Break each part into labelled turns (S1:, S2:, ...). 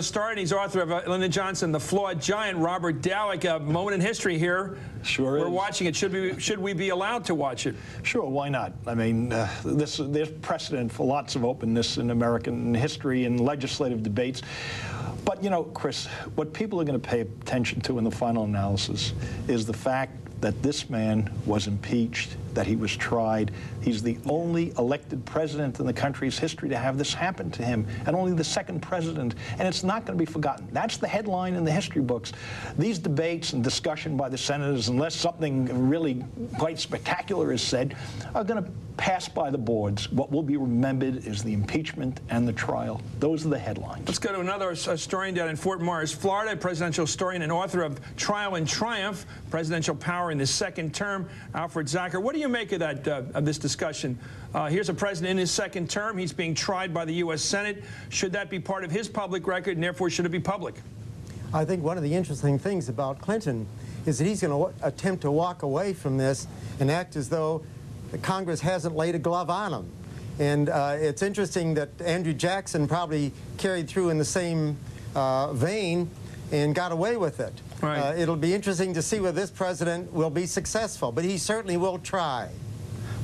S1: Star, and he's author of Lyndon Johnson, The Flawed Giant. Robert Dallek, a moment in history here.
S2: Sure
S1: We're watching it. Should we be allowed to watch it?
S2: Sure, why not? I mean, there's precedent for lots of openness in American history and legislative debates. But, you know, Chris, what people are going to pay attention to in the final analysis is the fact that this man was impeached, that he was tried. He's the only elected president in the country's history to have this happen to him, and only the second president, and it's not going to be forgotten. That's the headline in the history books. These debates and discussion by the senators, unless something really quite spectacular is said, are going to pass by the boards. What will be remembered is the impeachment and the trial. Those are the headlines.
S1: Let's go to another historian down in Fort Myers, Florida, presidential historian and author of Trial and Triumph, Presidential Power in the Second Term, AlZacher. What do you make of that, of this discussion? Here's a president in his second term. He's being tried by the U.S. Senate. Should that be part of his public record, and therefore should it be public?
S3: I think one of the interesting things about Clinton is that he's going to attempt to walk away from this and act as though Congress hasn't laid a glove on him. And it's interesting that Andrew Jackson probably carried through in the same vein and got away with it.
S1: Right.
S3: It'll be interesting to see whether this president will be successful, but he certainly will try.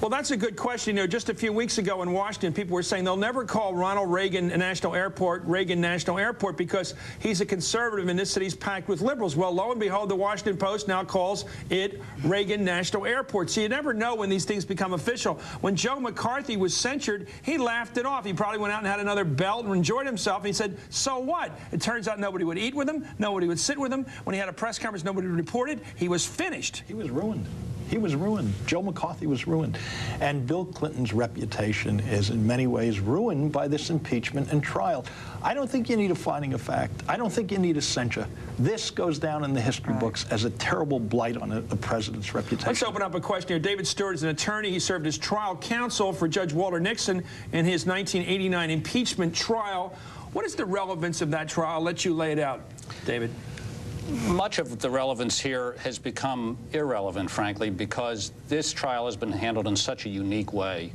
S1: Well, that's a good question. You know, just a few weeks ago in Washington, people were saying they'll never call Ronald Reagan National Airport Reagan National Airport because he's a conservative and this city's packed with liberals. Well, lo and behold, the Washington Post now calls it Reagan National Airport. So you never know when these things become official. When Joe McCarthy was censured, he laughed it off. He probably went out and had another belt and enjoyed himself. And he said, so what? It turns out nobody would eat with him. Nobody would sit with him. When he had a press conference, nobody reported. He was finished.
S2: He was ruined. He was ruined. Joe McCarthy was ruined. And Bill Clinton's reputation is in many ways ruined by this impeachment and trial. I don't think you need a finding of fact. I don't think you need a censure. This goes down in the history books as a terrible blight on a president's reputation.
S1: Let's open up a question here. David Stewart is an attorney. He served as trial counsel for Judge Walter Nixon in his 1989 impeachment trial. What is the relevance of that trial? I'll let you lay it out, David.
S4: Much of the relevance here has become irrelevant, frankly, because this trial has been handled in such a unique way.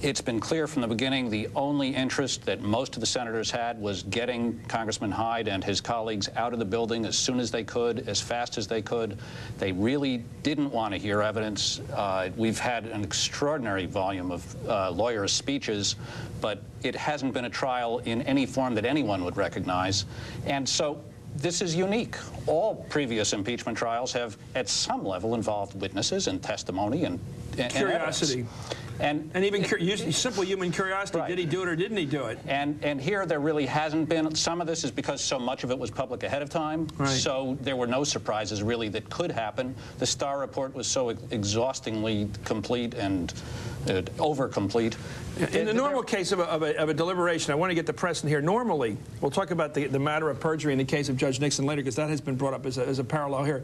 S4: It's been clear from the beginning the only interest that most of the senators had was getting Congressman Hyde and his colleagues out of the building as soon as they could, as fast as they could. They really didn't want to hear evidence. We've had an extraordinary volume of lawyers' speeches, but it hasn't been a trial in any form that anyone would recognize. And so this is unique. All previous impeachment trials have, at some level, involved witnesses and testimony and
S1: curiosity.
S4: And
S1: even simple human curiosity.
S4: Right.
S1: Did he do it or didn't he do it?
S4: And here there really hasn't been. Some of this is because so much of it was public ahead of time.
S1: Right.
S4: So there were no surprises really that could happen. The Starr report was so exhaustingly complete and over-complete.
S1: In the normal case of a deliberation, I want to get the precedent here. Normally, we'll talk about the matter of perjury in the case of Judge Nixon later, because that has been brought up as a parallel here.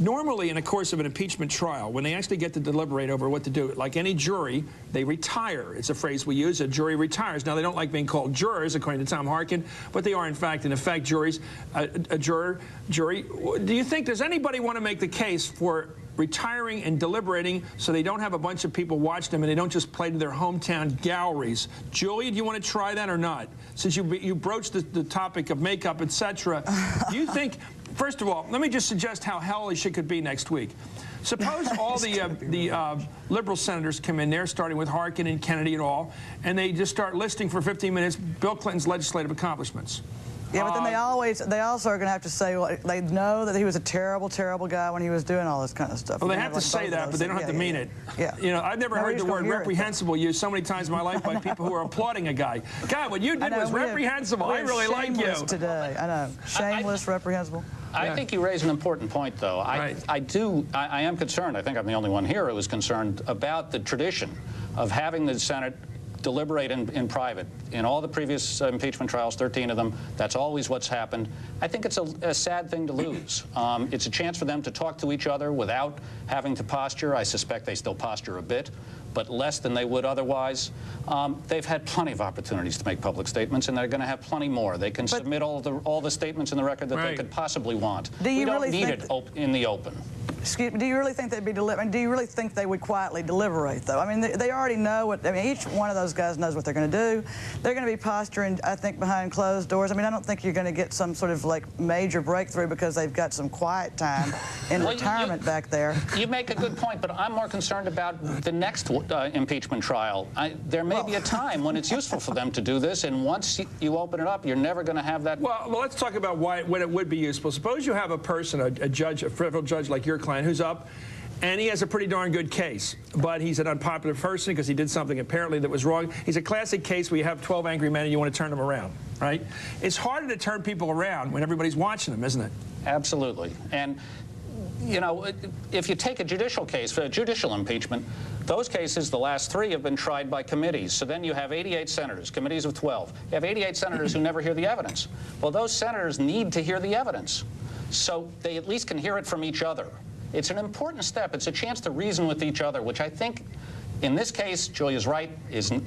S1: Normally, in the course of an impeachment trial, when they actually get to deliberate over what to do, like any jury, they retire. It's a phrase we use, a jury retires. Now, they don't like being called jurors, according to Tom Harkin, but they are, in fact, juries. Jury. Do you think, does anybody want to make the case for retiring and deliberating so they don't have a bunch of people watch them and they don't just play to their hometown galleries? Julia, do you want to try that or not? Since you broached the topic of makeup, etc., do you think, first of all, let me just suggest how hellish it could be next week. Suppose all the liberal senators come in there, starting with Harkin and Kennedy and all, and they just start listing for 15 minutes Bill Clinton's legislative accomplishments.
S5: Yeah, but then they also are going to have to say, well, they know that he was a terrible, terrible guy when he was doing all this kind of stuff.
S1: Well, they have to say that, but they don't have to mean it.
S5: Yeah.
S1: You know, I've never heard the word reprehensible used so many times in my life by people who are applauding a guy. God, what you did was reprehensible. I really like you.
S5: Today, I know. Shameless, reprehensible.
S4: I think you raise an important point, though. I am concerned. I think I'm the only one here who is concerned about the tradition of having the Senate deliberate in private. In all the previous impeachment trials, 13 of them, that's always what's happened. I think it's a sad thing to lose. It's a chance for them to talk to each other without having to posture. I suspect they still posture a bit, but less than they would otherwise. They've had plenty of opportunities to make public statements, and they're going to have plenty more. They can submit all the statements in the record that they could possibly want.
S5: Do you
S4: we don't
S5: really
S4: need
S5: think
S4: it in the open.
S5: Excuse me, do you really think they'd be deliberating? Do you really think they would quietly deliberate, though? I mean, they already know what, I mean, each one of those guys knows what they're going to do. They're going to be posturing, I think, behind closed doors. I mean, I don't think you're going to get some sort of, like, major breakthrough because they've got some quiet time in retirement back there.
S4: You make a good point, but I'm more concerned about the next impeachment trial. There may be a time when it's useful for them to do this, and once you open it up, you're never going to have that.
S1: Well, let's talk about when it would be useful. Suppose you have a person, a judge, a federal judge like your client, who's up, and he has a pretty darn good case, but he's an unpopular person because he did something apparently that was wrong. He's a classic case where you have 12 angry men and you want to turn them around, right? It's harder to turn people around when everybody's watching them, isn't it?
S4: Absolutely. And, you know, if you take a judicial case, for a judicial impeachment, those cases, the last 3 have been tried by committees. So then you have 88 senators, committees of 12. You have 88 senators who never hear the evidence. Well, those senators need to hear the evidence, so they at least can hear it from each other. It's an important step. It's a chance to reason with each other, which I think, in this case, Julia's right,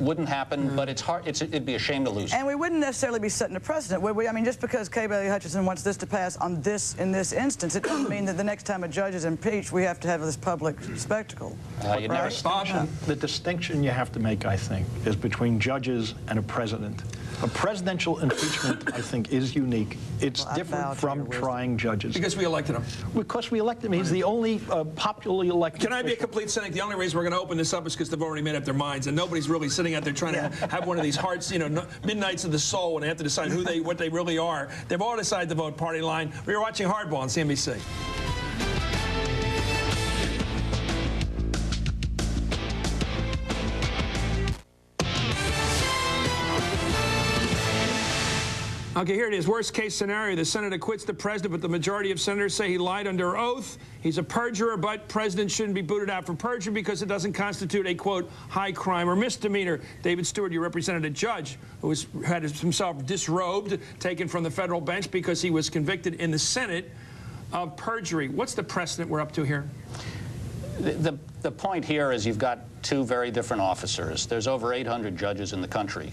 S4: wouldn't happen, but it's hard. It'd be a shame to lose.
S5: And we wouldn't necessarily be setting a precedent, would we? I mean, just because K. Bailey Hutchinson wants this to pass in this instance, it doesn't mean that the next time a judge is impeached, we have to have this public spectacle.
S4: You never stop.
S2: The distinction you have to make, I think, is between judges and a president. A presidential impeachment, I think, is unique. It's different from trying judges.
S1: Because we elected him.
S2: Because we elected him. He's the only popularly elected
S1: Can I be a complete cynic? The only reason we're going to open this up is because they've already made up their minds, and nobody's really sitting out there trying to have one of these hearts, you know, midnights of the soul when they have to decide what they really are. They've all decided to vote party line. We were watching Hardball on CNBC. Okay, here it is. Worst case scenario. The Senate acquits the president, but the majority of senators say he lied under oath. He's a perjurer, but president shouldn't be booted out for perjury because it doesn't constitute a, quote, high crime or misdemeanor. David Stewart, you represented a judge who had himself disrobed, taken from the federal bench because he was convicted in the Senate of perjury. What's the precedent we're up to here?
S4: The point here is you've got 2 very different officers. There's over 800 judges in the country.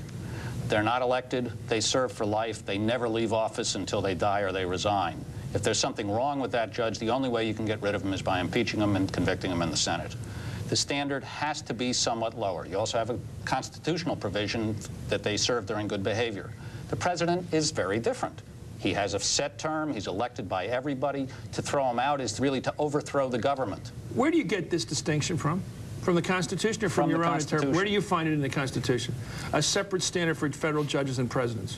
S4: They're not elected. They serve for life. They never leave office until they die or they resign. If there's something wrong with that judge, the only way you can get rid of him is by impeaching him and convicting him in the Senate. The standard has to be somewhat lower. You also have a constitutional provision that they serve during good behavior. The president is very different. He has a set term. He's elected by everybody. To throw him out is really to overthrow the government.
S1: Where do you get this distinction from? From the Constitution or from your own interpretation? Where do you find it in the Constitution? A separate standard for federal judges and presidents?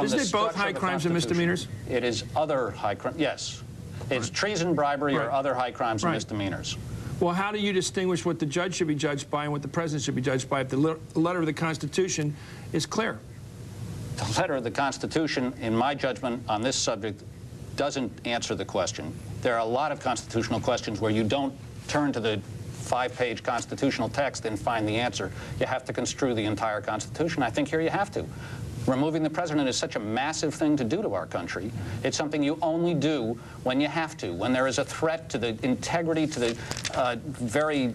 S1: Isn't it both high crimes and misdemeanors?
S4: It is other high crimes, yes. It's treason, bribery, or other high crimes and misdemeanors.
S1: Well, how do you distinguish what the judge should be judged by and what the president should be judged by if the letter of the Constitution is clear?
S4: The letter of the Constitution, in my judgment on this subject, doesn't answer the question. There are a lot of constitutional questions where you don't turn to the 5-page constitutional text and find the answer. You have to construe the entire Constitution. I think here you have to. Removing the president is such a massive thing to do to our country. It's something you only do when you have to, when there is a threat to the integrity, to the very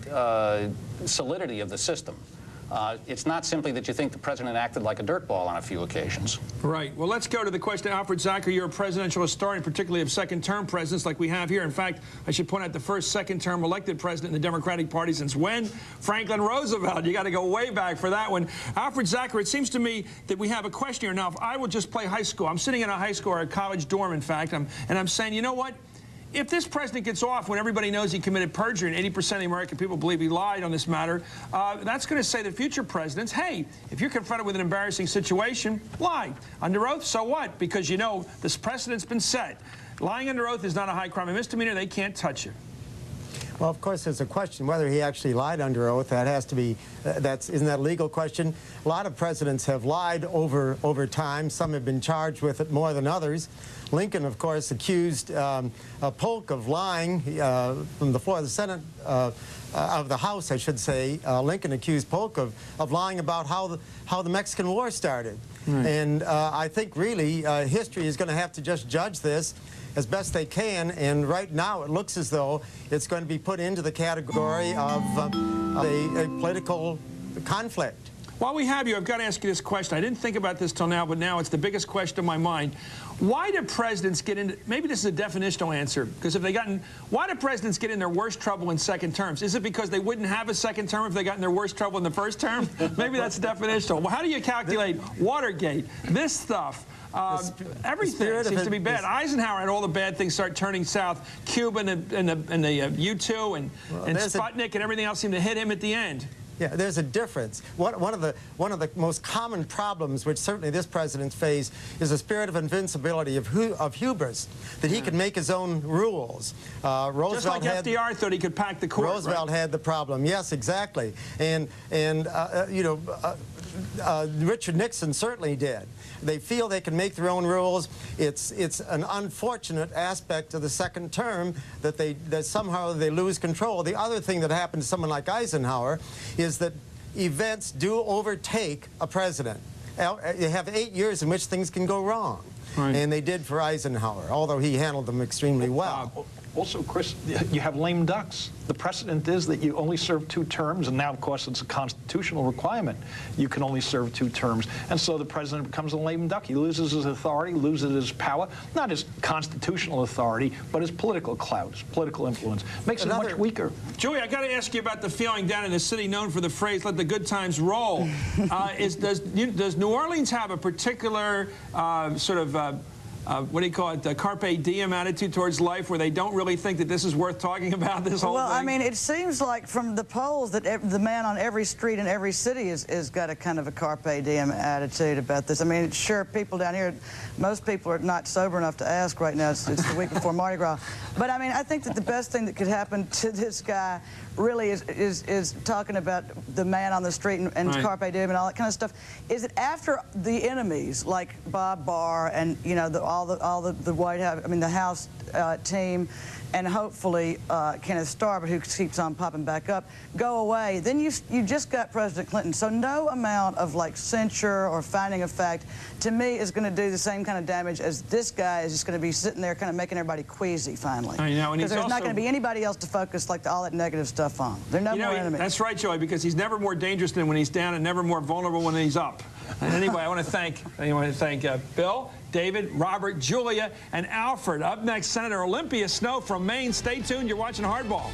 S4: solidity of the system. It's not simply that you think the president acted like a dirtball on a few occasions.
S1: Right. Well, let's go to the question. AlZacher, you're a presidential historian, particularly of second-term presidents like we have here. In fact, I should point out the first second-term elected president in the Democratic Party since when? Franklin Roosevelt. You got to go way back for that one. AlZacher, it seems to me that we have a question here. Now, if I will just play high school. I'm sitting in a high school or a college dorm, in fact, and I'm saying, you know what? If this president gets off when everybody knows he committed perjury and 80% of the American people believe he lied on this matter, that's going to say to future presidents, hey, if you're confronted with an embarrassing situation, lie. Under oath, so what? Because you know this precedent's been set. Lying under oath is not a high crime and misdemeanor. They can't touch you.
S3: Well, of course, there's a question whether he actually lied under oath. That has to be, isn't that a legal question? A lot of presidents have lied over time. Some have been charged with it more than others. Lincoln, of course, accused Polk of lying from the floor of the Senate, of the House, I should say. Lincoln accused Polk of lying about how the Mexican War started. Right. And I think really history is going to have to just judge this as best they can, and right now it looks as though it's going to be put into the category of a political conflict.
S1: While we have you, I've got to ask you this question. I didn't think about this till now, but now it's the biggest question in my mind. Why do presidents get into, maybe this is a definitional answer, because if they got in, why do presidents get in their worst trouble in second terms? Is it because they wouldn't have a second term if they got in their worst trouble in the first term? Maybe that's definitional. Well, how do you calculate Watergate, this stuff? Everything seems to be bad. Eisenhower had all the bad things start turning south. Cuba and the U-2 and Sputnik and everything else seemed to hit him at the end.
S3: Yeah, there's a difference. One of the most common problems, which certainly this president faced, is a spirit of invincibility, of hubris, that he could make his own rules. Roosevelt
S1: just like FDR thought he could pack the court.
S3: Roosevelt had the problem. Yes, exactly. And Richard Nixon certainly did. They feel they can make their own rules. It's an unfortunate aspect of the second term that somehow they lose control. The other thing that happened to someone like Eisenhower is that events do overtake a president. You have 8 years in which things can go wrong. Right. And they did for Eisenhower, although he handled them extremely well.
S2: Also, Chris, you have lame ducks. The precedent is that you only serve 2 terms, and now, of course, it's a constitutional requirement. You can only serve 2 terms. And so the president becomes a lame duck. He loses his authority, loses his power, not his constitutional authority, but his political clout, his political influence. Makes him much weaker.
S1: Julie, I got to ask you about the feeling down in the city known for the phrase, let the good times roll. Does New Orleans have a particular sort of what do you call it, the carpe diem attitude towards life, where they don't really think that this is worth talking about, this whole thing?
S5: Well, I mean, it seems like from the polls that the man on every street in every city is got a kind of a carpe diem attitude about this. I mean, sure, people down here, most people are not sober enough to ask right now. It's the week before Mardi Gras. But, I mean, I think that the best thing that could happen to this guy really is talking about the man on the street and right. Carpe diem and all that kind of stuff, is that after the enemies like Bob Barr and, you know, all the White House, I mean, the House team, and hopefully Kenneth Starr, who keeps on popping back up, go away, then you just got President Clinton. So no amount of like censure or finding of fact, to me, is going to do the same kind of damage as this guy is just going to be sitting there kind of making everybody queasy finally.
S1: I know, and
S5: because there's not going to be anybody else to fock like all that negative stuff on. There are no more enemies.
S1: That's right, Joey, because he's never more dangerous than when he's down and never more vulnerable when he's up. And anyway, I want to thank Bill, David, Robert, Julia, and Alfred. Up next, Senator Olympia Snowe from Maine. Stay tuned. You're watching Hardball.